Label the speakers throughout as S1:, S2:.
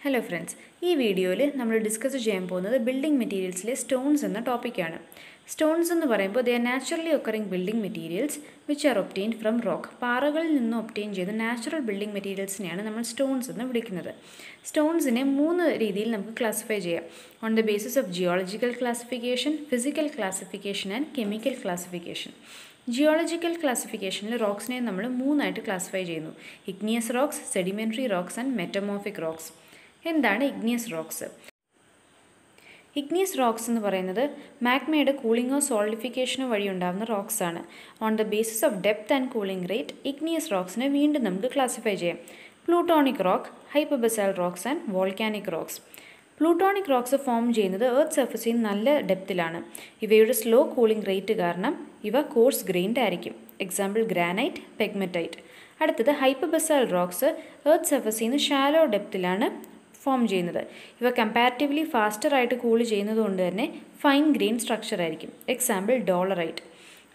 S1: Hello friends, ഈ വീഡിയോയിൽ നമ്മൾ ഡിസ്കസ് ചെയ്യാൻ പോകുന്നത് ബിൽഡിംഗ് മെറ്റീരിയൽസിലെ സ്റ്റോൺസ് എന്ന ടോപ്പിക്കാണ്. സ്റ്റോൺസ് എന്ന് പറയുമ്പോൾ they are naturally occurring building materials which are obtained from rock. പാറകളിൽ നിന്ന് ഒബ്റ്റെയിൻ ചെയ്ത നാച്ചുറൽ ബിൽഡിംഗ് മെറ്റീരിയൽസിനെയാണ് നമ്മൾ സ്റ്റോൺസ് എന്ന് വിളിക്കുന്നത്. സ്റ്റോൺസിനെ 3 രീതിയിൽ നമുക്ക് ക്ലാസിഫൈ ചെയ്യാം. On the basis of geological classification, physical classification and chemical classification. Geological ക്ലാസിഫിക്കേഷനിൽ റോക്സിനെ നമ്മൾ 3 ആയിട്ട് ക്ലാസിഫൈ ചെയ്യുന്നു. Igneous rocks, sedimentary rocks and metamorphic rocks. എന്താണ് ഇഗ്നിയസ് റോക്സ്? ഇഗ്നിയസ് റോക്സ് എന്ന് പറയുന്നത് മാഗ്മയുടെ കൂളിങ്ങോ സോളിഡിഫിക്കേഷനോ വഴി ഉണ്ടാകുന്ന റോക്സ് ആണ്. On the basis of depth and cooling rate igneous റോക്സിനെ വീണ്ടും നമുക്ക് ക്ലാസിഫൈ ചെയ്യാം. Plutonic rock, hypabyssal rocks and volcanic rocks. Plutonic rocks form ചെയ്യുന്നത് എർത്ത് സർഫസിൽ നല്ല ഡെപ്തിലാണ്. ഇവയുടെ സ്ലോ കൂളിംഗ് റേറ്റ് കാരണം ഇവ കോഴ്സ് ഗ്രെയിൻഡ് ആയിരിക്കും. Example granite, pegmatite. അടുത്തത് ഹൈപ്പർബസൽ റോക്സ് എർത്ത് സർഫസിൽ നിന്ന് ഷാലോ ഡെപ്തിലാണ് ഫോം ചെയ്യുന്നത്. ഇവ കമ്പാരിറ്റീവ്ലി ഫാസ്റ്ററായിട്ട് കൂൾ ചെയ്യുന്നതുകൊണ്ട് തന്നെ ഫൈൻ ഗ്രെയിൻ സ്ട്രക്ചർ ആയിരിക്കും. Example dolerite.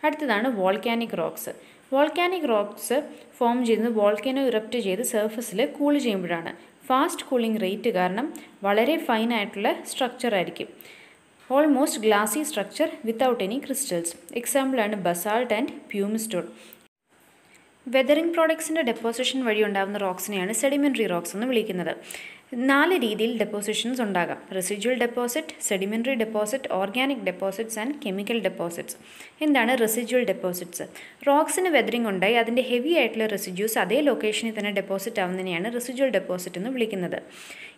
S1: അടുത്തതാണ് volcanic rocks. Volcanic rocks form ചെയ്യുന്നത് വോൾക്കാനോ ഇറപ്റ്റ് ചെയ്ത് സർഫസിൽ കൂൾ ചെയ്യുമ്പോഴാണ്. ഫാസ്റ്റ് കൂളിംഗ് റേറ്റ് കാരണം വളരെ ഫൈൻ ആയിട്ടുള്ള സ്ട്രക്ചർ ആയിരിക്കും. Almost glassy structure without any crystals. എക്സാമ്പിളാണ് ബസാൾട്ട് ആൻഡ് പ്യൂമിസ്റ്റോൺ. വെതറിംഗ് പ്രോഡക്ട്സിൻ്റെ ഡെപ്പോസിഷൻ വഴി ഉണ്ടാകുന്ന റോക്സിനെയാണ് സെഡിമെൻ്ററി റോക്സ് എന്ന് വിളിക്കുന്നത്. 4 രീതിയിൽ ഡെപ്പോസിഷൻസ് ഉണ്ടാകാം. Residual deposit, sedimentary deposit, organic deposits and chemical deposits. എന്താണ് റെസിജ്വൽ ഡെപ്പോസിറ്റ്സ്? റോക്സിന് വെതറിംഗ് ഉണ്ടായി അതിൻ്റെ ഹെവി ആയിട്ടുള്ള റെസിജ്യൂസ് അതേ ലൊക്കേഷനിൽ തന്നെ ഡെപ്പോസിറ്റ് ആവുന്നതിനെയാണ് റെസിജ്വൽ ഡെപ്പോസിറ്റ് എന്ന് വിളിക്കുന്നത്.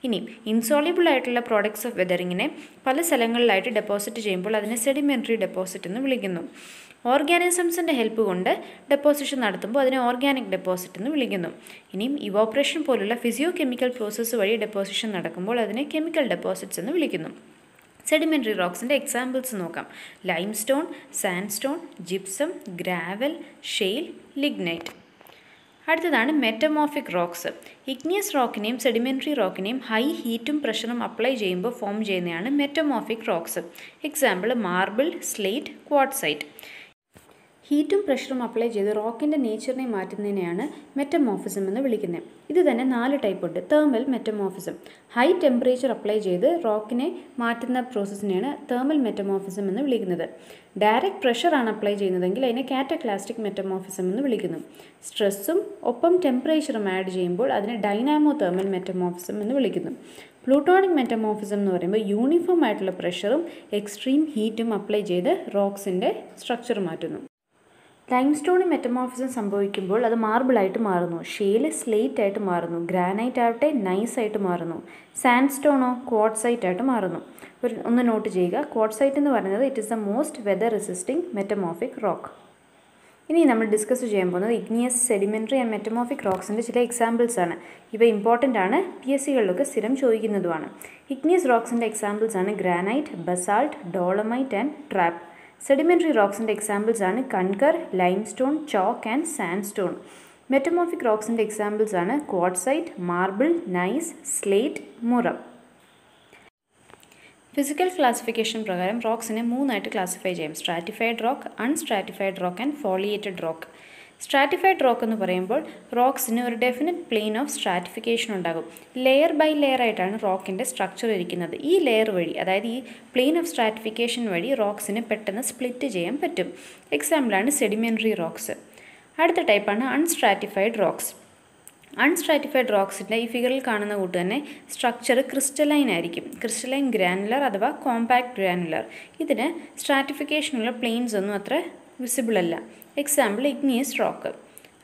S1: ഇനി ഇൻസോളിബിൾ ആയിട്ടുള്ള പ്രോഡക്ട്സ് ഓഫ് വെതറിങ്ങിനെ പല സ്ഥലങ്ങളിലായിട്ട് ഡെപ്പോസിറ്റ് ചെയ്യുമ്പോൾ അതിനെ സെഡിമെൻ്ററി ഡെപ്പോസിറ്റ് എന്ന് വിളിക്കുന്നു. ഓർഗാനിസംസിൻ്റെ ഹെൽപ്പ് കൊണ്ട് ഡെപ്പോസിഷൻ നടത്തുമ്പോൾ അതിനെ ഓർഗാനിക് ഡെപ്പോസിറ്റ് എന്ന് വിളിക്കുന്നു. ഇനിയും ഇവോപ്പറേഷൻ പോലുള്ള ഫിസിയോ കെമിക്കൽ പ്രോസസ്സ് വഴി ഡെപ്പോസിഷൻ നടക്കുമ്പോൾ അതിനെ കെമിക്കൽ ഡെപ്പോസിറ്റ്സ് എന്ന് വിളിക്കുന്നു. സെഡിമെൻ്ററി റോക്സിൻ്റെ എക്സാമ്പിൾസ് നോക്കാം. Limestone, sandstone, gypsum, gravel, shale, lignite. അടുത്തതാണ് മെറ്റമോർഫിക് റോക്സ്. ഇഗ്നിയസ് റോക്കിനെയും സെഡിമെൻ്ററി റോക്കിനെയും ഹൈ ഹീറ്റും പ്രഷറും അപ്ലൈ ചെയ്യുമ്പോൾ ഫോം ചെയ്യുന്നതാണ് metamorphic rocks. Example marble, slate, quartzite. ഹീറ്റും പ്രഷറും അപ്ലൈ ചെയ്ത് റോക്കിൻ്റെ നേച്ചറിനെ മാറ്റുന്നതിനെയാണ് മെറ്റമോർഫിസം എന്ന് വിളിക്കുന്നത്. ഇത് തന്നെ 4 ടൈപ്പ് ഉണ്ട്. Thermal metamorphism. High temperature apply ചെയ്ത് റോക്കിനെ മാറ്റുന്ന പ്രോസസ്സിനെയാണ് തേർമൽ മെറ്റമോർഫിസം എന്ന് വിളിക്കുന്നത്. ഡയറക്റ്റ് പ്രഷറാണ് അപ്ലൈ ചെയ്യുന്നതെങ്കിൽ അതിനെ കാറ്റക്ലാസ്റ്റിക് മെറ്റമോർഫിസം എന്ന് വിളിക്കുന്നു. സ്ട്രെസ്സും ഒപ്പം ടെമ്പറേച്ചറും ആഡ് ചെയ്യുമ്പോൾ അതിനെ ഡൈനാമോ തേർമൽ മെറ്റമോർഫിസം എന്ന് വിളിക്കുന്നു. പ്ലൂട്ടോണിക് മെറ്റമോർഫിസം എന്ന് പറയുമ്പോൾ യൂണിഫോം ആയിട്ടുള്ള പ്രഷറും എക്സ്ട്രീം ഹീറ്റും അപ്ലൈ ചെയ്ത് റോക്സിൻ്റെ സ്ട്രക്ചർ മാറ്റുന്നു. ലൈംസ്റ്റോണിൽ മെറ്റമോർഫിസം സംഭവിക്കുമ്പോൾ അത് മാർബിളായിട്ട് മാറുന്നു. ഷെയിൽ സ്ലേറ്റ് ആയിട്ട് മാറുന്നു. ഗ്രാനൈറ്റ് ആവട്ടെ നൈസായിട്ട് മാറുന്നു. സാൻഡ്സ്റ്റോണോ ക്വാർട്സൈറ്റ് ആയിട്ട് മാറുന്നു. ഒന്ന് നോട്ട് ചെയ്യുക, ക്വാർട്സൈറ്റ് എന്ന് പറയുന്നത് it is the most weather resisting metamorphic rock. ഇനി നമ്മൾ ഡിസ്കസ് ചെയ്യാൻ പോകുന്നത് ഇഗ്നിയസ്, സെഡിമെൻ്ററി ആൻഡ് മെറ്റമോർഫിക് റോക്സിൻ്റെ ചില എക്സാമ്പിൾസ് ആണ്. ഇവ ഇമ്പോർട്ടൻ്റ് ആണ്, PSCകളിലൊക്കെ സ്ഥിരം ചോദിക്കുന്നതുമാണ്. ഇഗ്നിയസ് റോക്സിൻ്റെ എക്സാമ്പിൾസ് ആണ് granite, basalt, dolomite and trap. Sedimentary റോക്സിൻ്റെ എക്സാമ്പിൾസ് ആണ് kankar, limestone, chalk and sandstone. Metamorphic റോക്സിൻ്റെ എക്സാമ്പിൾസ് ആണ് quartzite, marble, gneiss, slate, murum. Physical classification പ്രകാരം റോക്സിനെ 3 ആയിട്ട് ക്ലാസിഫൈ ചെയ്യാം. Stratified rock, unstratified rock and foliated rock. Stratified rock എന്ന് പറയുമ്പോൾ റോക്സിന് ഒരു ഡെഫിനറ്റ് പ്ലെയിൻ ഓഫ് സ്ട്രാറ്റിഫിക്കേഷൻ ഉണ്ടാകും. ലെയർ ബൈ ലെയർ ആയിട്ടാണ് റോക്കിൻ്റെ സ്ട്രക്ചർ ഇരിക്കുന്നത്. ഈ ലെയർ വഴി, അതായത് ഈ പ്ലെയിൻ ഓഫ് സ്ട്രാറ്റിഫിക്കേഷൻ വഴി റോക്സിനെ പെട്ടെന്ന് സ്പ്ലിറ്റ് ചെയ്യാൻ പറ്റും. എക്സാമ്പിളാണ് സെഡിമെൻ്ററി റോക്സ്. അടുത്ത ടൈപ്പാണ് അൺസ്ട്രാറ്റിഫൈഡ് റോക്സ്. അൺസ്ട്രാറ്റിഫൈഡ് റോക്സിൻ്റെ ഈ ഫിഗറിൽ കാണുന്ന കൂട്ട് തന്നെ സ്ട്രക്ചർ ക്രിസ്റ്റലൈൻ ആയിരിക്കും. ക്രിസ്റ്റലൈൻ ഗ്രാനുലർ അഥവാ കോമ്പാക്ട് ഗ്രാനുലർ. ഇതിന് സ്ട്രാറ്റിഫിക്കേഷനുള്ള പ്ലെയിൻസ് ഒന്നും അത്ര വിസിബിൾ അല്ല. Example igneous rock.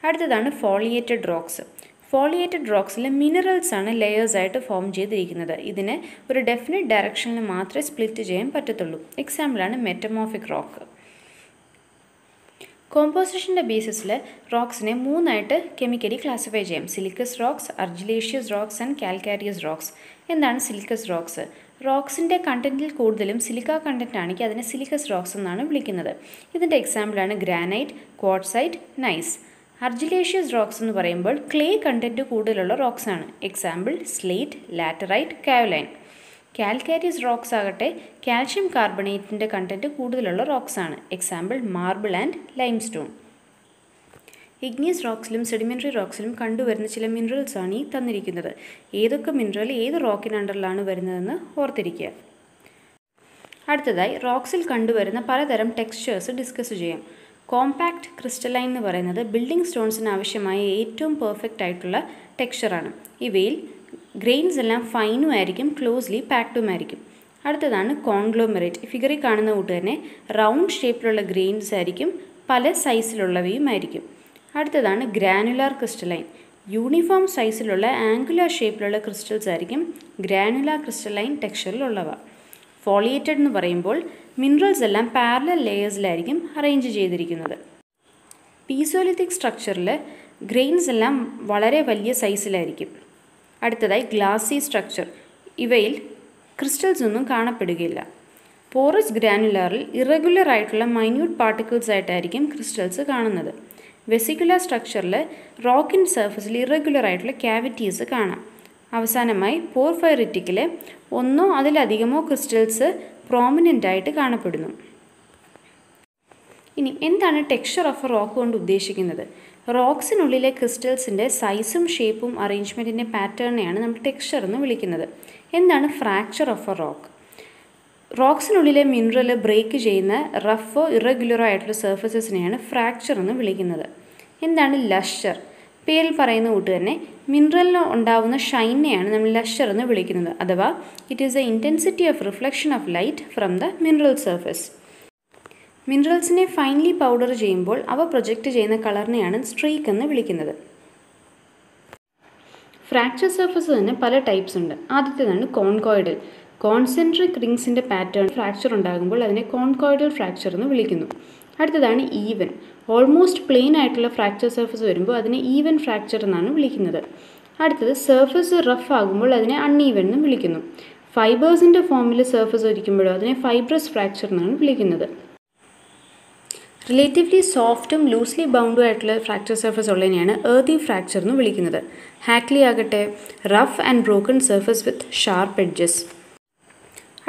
S1: അടുത്തതാണ് ഫോളിയേറ്റഡ് റോക്സ്. ഫോളിയേറ്റഡ് റോക്സിൽ മിനറൽസ് ആണ് ലെയേഴ്സ് ആയിട്ട് ഫോം ചെയ്തിരിക്കുന്നത്. ഇതിന് ഒരു ഡെഫിനറ്റ് ഡയറക്ഷനിൽ മാത്രമേ സ്പ്ലിറ്റ് ചെയ്യാൻ പറ്റത്തുള്ളൂ. എക്സാമ്പിളാണ് മെറ്റമോർഫിക് റോക്ക്. കോമ്പോസിഷൻ്റെ ബേസിസിൽ റോക്സിനെ 3 ആയിട്ട് കെമിക്കലി ക്ലാസിഫൈ ചെയ്യാം. Siliceous rocks, argillaceous rocks and calcareous rocks. എന്താണ് സിലിക്കസ് റോക്സ്? റോക്സിൻ്റെ കണ്ടൻറ്റിൽ കൂടുതലും സിലിക്ക കണ്ടൻറ്റ് ആണെങ്കിൽ അതിനെ സിലിക്കസ് റോക്സ് എന്നാണ് വിളിക്കുന്നത്. ഇതിൻ്റെ എക്സാമ്പിളാണ് granite, quartzite, gneiss. Argillaceous rocks എന്ന് പറയുമ്പോൾ ക്ലേ കണ്ടൻറ്റ് കൂടുതലുള്ള റോക്സ് ആണ്. Example slate, laterite, kaolin. Calcareous rocks ആകട്ടെ കാൽഷ്യം കാർബണേറ്റിൻ്റെ കണ്ടൻറ്റ് കൂടുതലുള്ള റോക്സ് ആണ്. Example marble and limestone. Igneous റോക്സിലും സെഡിമെൻ്ററി റോക്സിലും കണ്ടുവരുന്ന ചില മിനറൽസാണ് ഈ തന്നിരിക്കുന്നത്. ഏതൊക്കെ മിനറൽ ഏത് റോക്കിന് അണ്ടറിലാണ് വരുന്നതെന്ന് ഓർത്തിരിക്കുക. അടുത്തതായി റോക്സിൽ കണ്ടുവരുന്ന പലതരം ടെക്സ്ചേഴ്സ് ഡിസ്കസ് ചെയ്യാം. കോമ്പാക്റ്റ് ക്രിസ്റ്റലൈൻ എന്ന് പറയുന്നത് ബിൽഡിംഗ് സ്റ്റോൺസിന് ആവശ്യമായ ഏറ്റവും പെർഫെക്റ്റ് ആയിട്ടുള്ള ടെക്സ്ചറാണ്. ഇവയിൽ ഗ്രെയിൻസ് എല്ലാം ഫൈനും ആയിരിക്കും, ക്ലോസ്ലി പാക്ഡും ആയിരിക്കും. അടുത്തതാണ് കോൺഗ്ലോമറേറ്റ്. ഫിഗറിൽ കാണുന്ന കൂട്ട് തന്നെ റൗണ്ട് ഷേപ്പിലുള്ള ഗ്രെയിൻസ് ആയിരിക്കും, പല സൈസിലുള്ളവയും ആയിരിക്കും. അടുത്തതാണ് ഗ്രാനുലാർ ക്രിസ്റ്റലൈൻ. യൂണിഫോം സൈസിലുള്ള ആംഗുലാർ ഷേപ്പിലുള്ള ക്രിസ്റ്റൽസ് ആയിരിക്കും ഗ്രാനുലാർ ക്രിസ്റ്റലൈൻ ടെക്സ്ചറിലുള്ളവ. ഫോളിയേറ്റഡ് എന്ന് പറയുമ്പോൾ മിനറൽസ് എല്ലാം പാരലൽ ലെയേഴ്സിലായിരിക്കും അറേഞ്ച് ചെയ്തിരിക്കുന്നത്. പീസോലിത്തിക് സ്ട്രക്ചറിൽ ഗ്രെയിൻസ് എല്ലാം വളരെ വലിയ സൈസിലായിരിക്കും. അടുത്തതായി ഗ്ലാസി സ്ട്രക്ചർ. ഇവയിൽ ക്രിസ്റ്റൽസ് ഒന്നും കാണപ്പെടുകയില്ല. പോറസ് ഗ്രാനുലാറിൽ ഇറഗുലർ ആയിട്ടുള്ള മൈന്യൂട്ട് പാർട്ടിക്കിൾസ് ആയിട്ടായിരിക്കും ക്രിസ്റ്റൽസ് കാണുന്നത്. വെസിക്കുലർ സ്ട്രക്ചറിൽ റോക്കിൻ സർഫസിൽ ഇറഗുലർ ആയിട്ടുള്ള ക്യാവിറ്റീസ് കാണാം. അവസാനമായി പോർഫൈറിറ്റിക്കിൽ ഒന്നോ അതിലധികമോ ക്രിസ്റ്റൽസ് പ്രോമിനൻ്റ് ആയിട്ട് കാണപ്പെടുന്നു. ഇനി എന്താണ് ടെക്സ്ചർ ഓഫ് എ റോക്ക് കൊണ്ട് ഉദ്ദേശിക്കുന്നത്? റോക്സിനുള്ളിലെ ക്രിസ്റ്റൽസിൻ്റെ സൈസും ഷേപ്പും അറേഞ്ച്മെൻറ്റിൻ്റെ പാറ്റേണിനെയാണ് നമ്മൾ ടെക്സ്ചർ എന്ന് വിളിക്കുന്നത്. എന്താണ് ഫ്രാക്ചർ ഓഫ് എ റോക്ക്? റോക്സിനുള്ളിലെ മിനറൽ ബ്രേക്ക് ചെയ്യുന്ന റഫോ ഇറഗുലറോ ആയിട്ടുള്ള സർഫസസിനെയാണ് ഫ്രാക്ചർ എന്ന് വിളിക്കുന്നത്. എന്താണ് ലഷർ? പേരിൽ പറയുന്ന കൂട്ട് തന്നെ മിനറലിന് ഉണ്ടാവുന്ന ഷൈനെയാണ് നമ്മൾ ലഷർ എന്ന് വിളിക്കുന്നത്. അഥവാ it is the intensity of reflection of light from the mineral surface. മിനറൽസിനെ ഫൈൻലി പൗഡർ ചെയ്യുമ്പോൾ അവ പ്രൊജക്റ്റ് ചെയ്യുന്ന കളറിനെയാണ് സ്ട്രീക്ക് എന്ന് വിളിക്കുന്നത്. ഫ്രാക്ചർ സർഫസ് തന്നെ പല ടൈപ്സ് ഉണ്ട്. ആദ്യത്തേതാണ് കോൺകോയിഡൽ. കോൺസെൻട്രിക് റിങ്സിൻ്റെ പാറ്റേൺ ഫ്രാക്ചർ ഉണ്ടാകുമ്പോൾ അതിനെ കോൺകോയിഡൽ ഫ്രാക്ചർ എന്ന് വിളിക്കുന്നു. അടുത്തതാണ് ഈവൻ. ഓൾമോസ്റ്റ് പ്ലെയിൻ ആയിട്ടുള്ള ഫ്രാക്ചർ സർഫസ് വരുമ്പോൾ അതിനെ ഈവൻ ഫ്രാക്ചർ എന്നാണ് വിളിക്കുന്നത്. അടുത്തത് സർഫസ് റഫ് ആകുമ്പോൾ അതിനെ അൺഈവൻ എന്ന് വിളിക്കുന്നു. ഫൈബേഴ്സിൻ്റെ ഫോമിൽ സർഫസ് ഇരിക്കുമ്പോഴോ അതിനെ ഫൈബ്രസ് ഫ്രാക്ചർ എന്നാണ് വിളിക്കുന്നത്. റിലേറ്റീവ്ലി സോഫ്റ്റും ലൂസ്ലി ബൗണ്ടും ആയിട്ടുള്ള ഫ്രാക്ചർ സർഫസ് ഉള്ളതിനെയാണ് എർത്തി ഫ്രാക്ചർ എന്ന് വിളിക്കുന്നത്. ഹാക്ലി ആകട്ടെ rough and broken surface with sharp edges.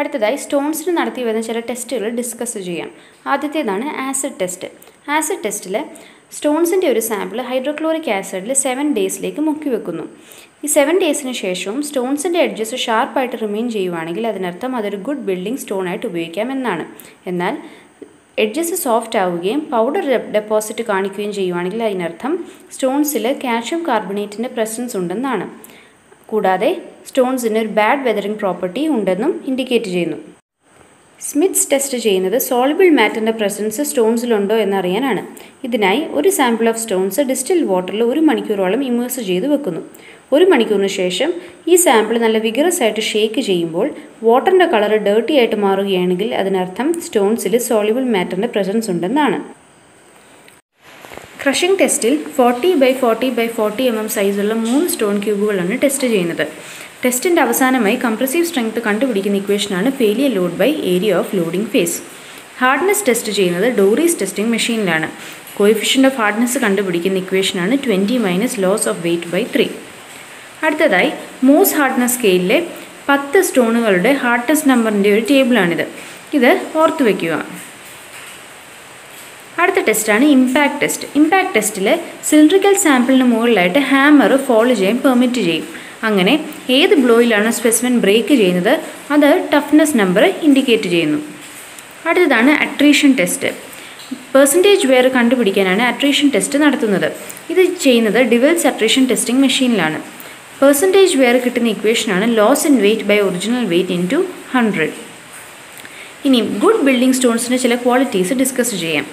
S1: അടുത്തതായി സ്റ്റോൺസിന് നടത്തി വരുന്ന ചില ടെസ്റ്റുകൾ ഡിസ്കസ് ചെയ്യാം. ആദ്യത്തേതാണ് ആസിഡ് ടെസ്റ്റ്. ആസിഡ് ടെസ്റ്റിൽ സ്റ്റോൺസിൻ്റെ ഒരു സാമ്പിൾ ഹൈഡ്രോക്ലോറിക് ആസിഡിൽ 7 ഡേയ്സിലേക്ക് മുക്കി വെക്കുന്നു. ഈ 7 ഡേയ്സിന് ശേഷവും സ്റ്റോൺസിൻ്റെ എഡ്ജസ് ഷാർപ്പായിട്ട് റിമെയിൻ ചെയ്യുവാണെങ്കിൽ അതിനർത്ഥം അതൊരു ഗുഡ് ബിൽഡിംഗ് സ്റ്റോൺ ആയിട്ട് ഉപയോഗിക്കാം എന്നാണ്. എന്നാൽ എഡ്ജസ് സോഫ്റ്റ് ആവുകയും പൗഡർ ഡെപ്പോസിറ്റ് കാണിക്കുകയും ചെയ്യുവാണെങ്കിൽ അതിനർത്ഥം സ്റ്റോൺസിൽ കാൽഷ്യം കാർബണേറ്റിൻ്റെ പ്രസൻസ് ഉണ്ടെന്നാണ്. കൂടാതെ സ്റ്റോൺസിന് ഒരു ബാഡ് വെതറിംഗ് പ്രോപ്പർട്ടി ഉണ്ടെന്നും ഇൻഡിക്കേറ്റ് ചെയ്യുന്നു. സ്മിത്സ് ടെസ്റ്റ് ചെയ്യുന്നത് സോളിബിൾ മാറ്ററിൻ്റെ പ്രസൻസ് സ്റ്റോൺസിലുണ്ടോ എന്നറിയാനാണ്. ഇതിനായി ഒരു സാമ്പിൾ ഓഫ് സ്റ്റോൺസ് ഡിസ്റ്റിൽഡ് വാട്ടറിൽ 1 മണിക്കൂറോളം ഇമേഴ്സ് ചെയ്ത് വെക്കുന്നു. 1 മണിക്കൂറിന് ശേഷം ഈ സാമ്പിൾ നല്ല വിഗറസ് ആയിട്ട് ഷേക്ക് ചെയ്യുമ്പോൾ വാട്ടറിൻ്റെ കളർ ഡേർട്ടി ആയിട്ട് മാറുകയാണെങ്കിൽ അതിനർത്ഥം സ്റ്റോൺസിൽ സോളിബിൾ മാറ്ററിൻ്റെ പ്രസൻസ് ഉണ്ടെന്നാണ്. ക്രഷിംഗ് ടെസ്റ്റിൽ 40x40x40 mm സൈസുള്ള 3 സ്റ്റോൺ ക്യൂബുകളാണ് ടെസ്റ്റ് ചെയ്യുന്നത്. ടെസ്റ്റിൻ്റെ അവസാനമായി കംപ്രസീവ് സ്ട്രെങ്ത് കണ്ടുപിടിക്കുന്ന ഇക്വേഷനാണ് failure load by area of loading face. Hardness test ചെയ്യുന്നത് ഡോറീസ് ടെസ്റ്റിംഗ് മെഷീനിലാണ്. കോഎഫിഷ്യൻ്റ് ഓഫ് ഹാർഡ്നെസ് കണ്ടുപിടിക്കുന്ന ഇക്വേഷനാണ് 20 - ലോസ് ഓഫ് വെയ്റ്റ് ബൈ 3. അടുത്തതായി മോസ് ഹാർഡ്നെസ് സ്കെയിലിലെ 10 സ്റ്റോണുകളുടെ ഹാർഡ്നെസ് നമ്പറിൻ്റെ ഒരു ടേബിളാണിത്. ഇത് ഓർത്തു വയ്ക്കുക. അടുത്ത ടെസ്റ്റാണ് ഇമ്പാക്ട് ടെസ്റ്റ്. ഇമ്പാക്ട് ടെസ്റ്റിൽ സിലിണ്ടറിക്കൽ സാമ്പിളിന് മുകളിലായിട്ട് ഹാമർ ഫോളോ ചെയ്യാൻ പെർമിറ്റ് ചെയ്യും. അങ്ങനെ ഏത് ബ്ലോയിലാണ് സ്പെസിമെൻ ബ്രേക്ക് ചെയ്യുന്നത് അത് ടഫ്നെസ് നമ്പർ ഇൻഡിക്കേറ്റ് ചെയ്യുന്നു. അടുത്തതാണ് അട്രീഷൻ ടെസ്റ്റ്. പെർസെൻറ്റേജ് വെയർ കണ്ടുപിടിക്കാനാണ് അട്രീഷൻ ടെസ്റ്റ് നടത്തുന്നത്. ഇത് ചെയ്യുന്നത് ഡിവൽസ് അട്രീഷൻ ടെസ്റ്റിംഗ് മെഷീനിലാണ്. പെർസെൻറ്റേജ് വെയർ കിട്ടുന്ന ഇക്വേഷനാണ് loss in weight by original weight into 100. ഇനി ഗുഡ് ബിൽഡിംഗ് സ്റ്റോൺസിൻ്റെ ചില ക്വാളിറ്റീസ് ഡിസ്കസ് ചെയ്യാം.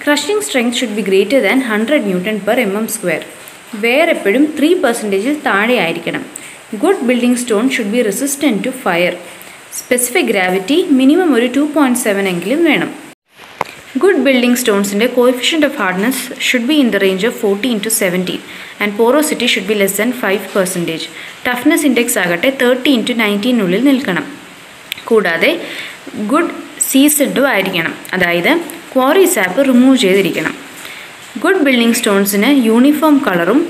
S1: Crushing strength should be greater than 100 Newton/mm². Wear എപ്പോഴും 3% താഴെ ആയിരിക്കണം. Good building stone should be resistant to fire. Specific gravity minimum ഒരു 2.7 എങ്കിലും വേണം. ഗുഡ് ബിൽഡിംഗ് സ്റ്റോൺസിൻ്റെ coefficient of hardness should be in the range of 14:17 and porosity should be less than 5%. Toughness index ആകട്ടെ 30:19 നിൽക്കണം. കൂടാതെ ഗുഡ് സീസഡും ആയിരിക്കണം, അതായത് ക്വാറി സാപ്പ് റിമൂവ് ചെയ്തിരിക്കണം. ഗുഡ് ബിൽഡിംഗ് സ്റ്റോൺസിന് യൂണിഫോം കളറും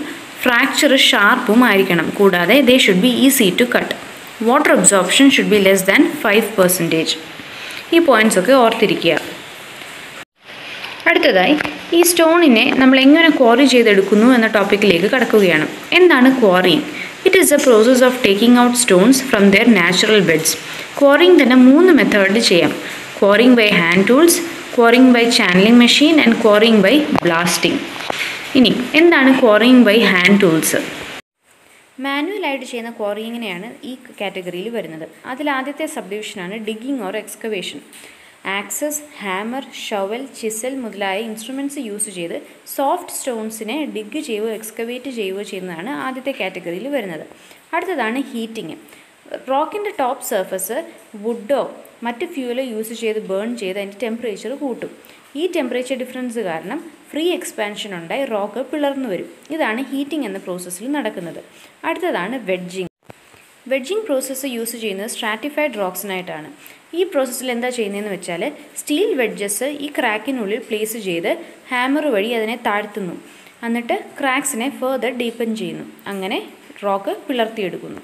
S1: ഫ്രാക്ചർ ഷാർപ്പും ആയിരിക്കണം. കൂടാതെ they should be easy to cut. Water absorption should be less than 5%. ഈ പോയിൻറ്റ്സ് ഒക്കെ ഓർത്തിരിക്കുക. അടുത്തതായി ഈ സ്റ്റോണിനെ നമ്മൾ എങ്ങനെ ക്വാറി ചെയ്തെടുക്കുന്നു എന്ന ടോപ്പിക്കിലേക്ക് കടക്കുകയാണ്. എന്താണ് quarrying? It is a process of taking out stones from their natural beds. Quarrying തന്നെ 3 മെത്തേഡിൽ ചെയ്യാം. Quarrying by hand tools, quarrying by channeling machine and quarrying by blasting. ഇനി എന്താണ് ക്വാറിയിങ് ബൈ ഹാൻഡ് ടൂൾസ്? മാനുവലായിട്ട് ചെയ്യുന്ന ക്വാറിയിങ്ങിനെയാണ് ഈ കാറ്റഗറിയിൽ വരുന്നത്. അതിൽ ആദ്യത്തെ സബ്ഡിവിഷനാണ് digging or excavation. Axes, hammer, shovel, chisel മുതലായ ഇൻസ്ട്രുമെൻറ്റ്സ് യൂസ് ചെയ്ത് സോഫ്റ്റ് സ്റ്റോൺസിനെ ഡിഗ് ചെയ്യുകയോ എക്സ്കവേറ്റ് ചെയ്യുകയോ ചെയ്യുന്നതാണ് ആദ്യത്തെ കാറ്റഗറിയിൽ വരുന്നത്. അടുത്തതാണ് ഹീറ്റിങ്. റോക്കിൻ്റെ ടോപ്പ് സർഫസ് വുഡോ മറ്റ് ഫ്യൂവലോ യൂസ് ചെയ്ത് ബേൺ ചെയ്ത് അതിൻ്റെ ടെമ്പറേച്ചർ കൂട്ടും. ഈ ടെമ്പറേച്ചർ ഡിഫറൻസ് കാരണം ഫ്രീ എക്സ്പാൻഷൻ ഉണ്ടായി റോക്ക് പിളർന്നു വരും. ഇതാണ് ഹീറ്റിംഗ് എന്ന പ്രോസസ്സിൽ നടക്കുന്നത്. അടുത്തതാണ് വെഡ്ജിങ്. വെഡ്ജിങ് പ്രോസസ്സ് യൂസ് ചെയ്യുന്നത് സ്ട്രാറ്റിഫൈഡ് റോക്സിനായിട്ടാണ്. ഈ പ്രോസസ്സിൽ എന്താ ചെയ്യുന്നതെന്ന് വെച്ചാൽ സ്റ്റീൽ വെഡ്ജസ് ഈ ക്രാക്കിനുള്ളിൽ പ്ലേസ് ചെയ്ത് ഹാമർ വഴി അതിനെ താഴ്ത്തുന്നു. എന്നിട്ട് ക്രാക്സിനെ ഫെർദർ ഡീപ്പൻ ചെയ്യുന്നു. അങ്ങനെ റോക്ക് പിളർത്തിയെടുക്കുന്നു.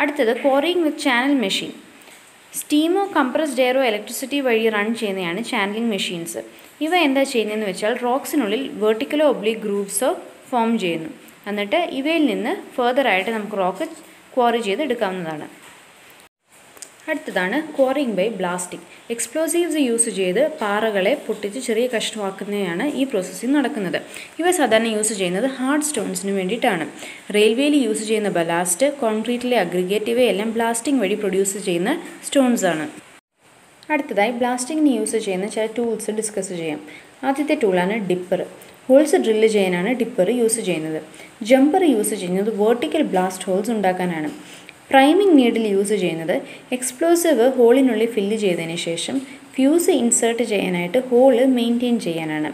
S1: അടുത്തത് ക്വാറിയിങ് വിത്ത് ചാനൽ മെഷീൻ. സ്റ്റീമോ കംപ്രസ്ഡ് എയറോ ഇലക്ട്രിസിറ്റി വഴി റൺ ചെയ്യുന്നതാണ് ചാനലിംഗ് മെഷീൻസ്. ഇവ എന്താ ചെയ്യുന്നതെന്ന് വെച്ചാൽ റോക്സിനുള്ളിൽ വെർട്ടിക്കലോ ഒബ്ലിക് ഗ്രൂവ്സോ ഫോം ചെയ്യുന്നു. എന്നിട്ട് ഇവയിൽ നിന്ന് ഫെർദറായിട്ട് നമുക്ക് റോക്ക് ക്വാറി ചെയ്ത് എടുക്കാവുന്നതാണ്. അടുത്തതാണ് quarrying by blasting. Explosives use ചെയ്ത് പാറകളെ പൊട്ടിച്ച് ചെറിയ കഷ്ണമാക്കുന്നതാണ് ഈ പ്രോസസ്സിൽ നടക്കുന്നത്. ഇവ സാധാരണ യൂസ് ചെയ്യുന്നത് ഹാർഡ് സ്റ്റോൺസിന് വേണ്ടിയിട്ടാണ്. റെയിൽവേയിൽ യൂസ് ചെയ്യുന്ന ബലാസ്റ്റ്, കോൺക്രീറ്റിലെ അഗ്രിഗേറ്റ് ഇവയെല്ലാം ബ്ലാസ്റ്റിംഗ് വഴി പ്രൊഡ്യൂസ് ചെയ്യുന്ന സ്റ്റോൺസാണ്. അടുത്തതായി ബ്ലാസ്റ്റിങ്ങിന് യൂസ് ചെയ്യുന്ന ചില ടൂൾസ് ഡിസ്കസ് ചെയ്യാം. ആദ്യത്തെ ടൂളാണ് ഡിപ്പർ. ഹോൾസ് ഡ്രില്ല് ചെയ്യാനാണ് ഡിപ്പർ യൂസ് ചെയ്യുന്നത്. ജമ്പർ യൂസ് ചെയ്യുന്നത് വെർട്ടിക്കൽ ബ്ലാസ്റ്റ് ഹോൾസ് ഉണ്ടാക്കാനാണ്. പ്രൈമിംഗ് നീഡിൽ യൂസ് ചെയ്യുന്നത് എക്സ്പ്ലോസീവ് ഹോളിനുള്ളിൽ ഫില്ല് ചെയ്തതിന് ശേഷം ഫ്യൂസ് ഇൻസേർട്ട് ചെയ്യാനായിട്ട് ഹോള് മെയിൻറ്റെയിൻ ചെയ്യാനാണ്.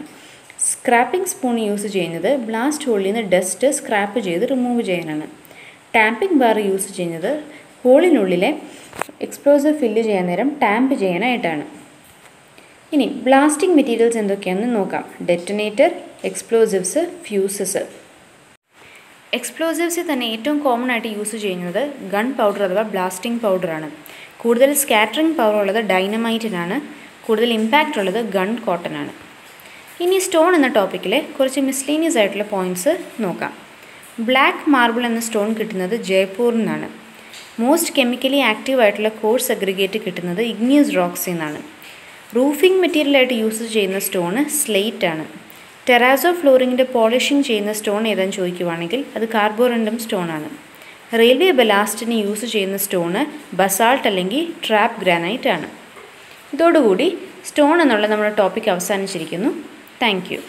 S1: സ്ക്രാപ്പിംഗ് സ്പൂൺ യൂസ് ചെയ്യുന്നത് ബ്ലാസ്റ്റ് ഹോളിൽ നിന്ന് ഡസ്റ്റ് സ്ക്രാപ്പ് ചെയ്ത് റിമൂവ് ചെയ്യാനാണ്. ടാമ്പിംഗ് ബാർ യൂസ് ചെയ്യുന്നത് ഹോളിനുള്ളിലെ എക്സ്പ്ലോസീവ് ഫില്ല് ചെയ്യാൻ നേരം ടാമ്പ് ചെയ്യാനായിട്ടാണ്. ഇനി ബ്ലാസ്റ്റിംഗ് മെറ്റീരിയൽസ് എന്തൊക്കെയാണെന്ന് നോക്കാം. ഡെറ്റനേറ്റർ, എക്സ്പ്ലോസീവ്സ്, ഫ്യൂസസ്. എക്സ്പ്ലോസീവ്സിൽ തന്നെ ഏറ്റവും കോമൺ ആയിട്ട് യൂസ് ചെയ്യുന്നത് ഗൺ പൗഡർ അഥവാ ബ്ലാസ്റ്റിംഗ് പൗഡറാണ്. കൂടുതൽ സ്കാറ്ററിംഗ് പവർ ഉള്ളത് ഡൈനമൈറ്റിനാണ്. കൂടുതൽ ഇമ്പാക്റ്റ് ഉള്ളത് ഗൺ കോട്ടനാണ്. ഇനി സ്റ്റോൺ എന്ന ടോപ്പിക്കിലെ കുറച്ച് മിസ്ലീനിയസ് ആയിട്ടുള്ള പോയിൻറ്റ്സ് നോക്കാം. ബ്ലാക്ക് മാർബിൾ എന്ന സ്റ്റോൺ കിട്ടുന്നത് ജയ്പൂരിൽ നിന്നാണ്. മോസ്റ്റ് കെമിക്കലി ആക്റ്റീവ് ആയിട്ടുള്ള കോഴ്സ് അഗ്രിഗേറ്റ് കിട്ടുന്നത് ഇഗ്നിയസ് റോക്സിൽ നിന്നാണ്. റൂഫിംഗ് മെറ്റീരിയലായിട്ട് യൂസ് ചെയ്യുന്ന സ്റ്റോണ് സ്ലേറ്റ് ആണ്. ടെറാസോ ഫ്ലോറിങ്ങിൻ്റെ പോളിഷിംഗ് ചെയ്യുന്ന സ്റ്റോൺ ഏതാണെന്ന് ചോദിക്കുവാണെങ്കിൽ അത് കാർബോറൻഡം സ്റ്റോണാണ്. റെയിൽവേ ബലാസ്റ്റിന് യൂസ് ചെയ്യുന്ന സ്റ്റോണ് ബസാൾട്ട് അല്ലെങ്കിൽ ട്രാപ്പ് ഗ്രാനൈറ്റ് ആണ്. ഇതോടുകൂടി സ്റ്റോൺ എന്നുള്ള നമ്മുടെ ടോപ്പിക് അവസാനിച്ചിരിക്കുന്നു. Thank you.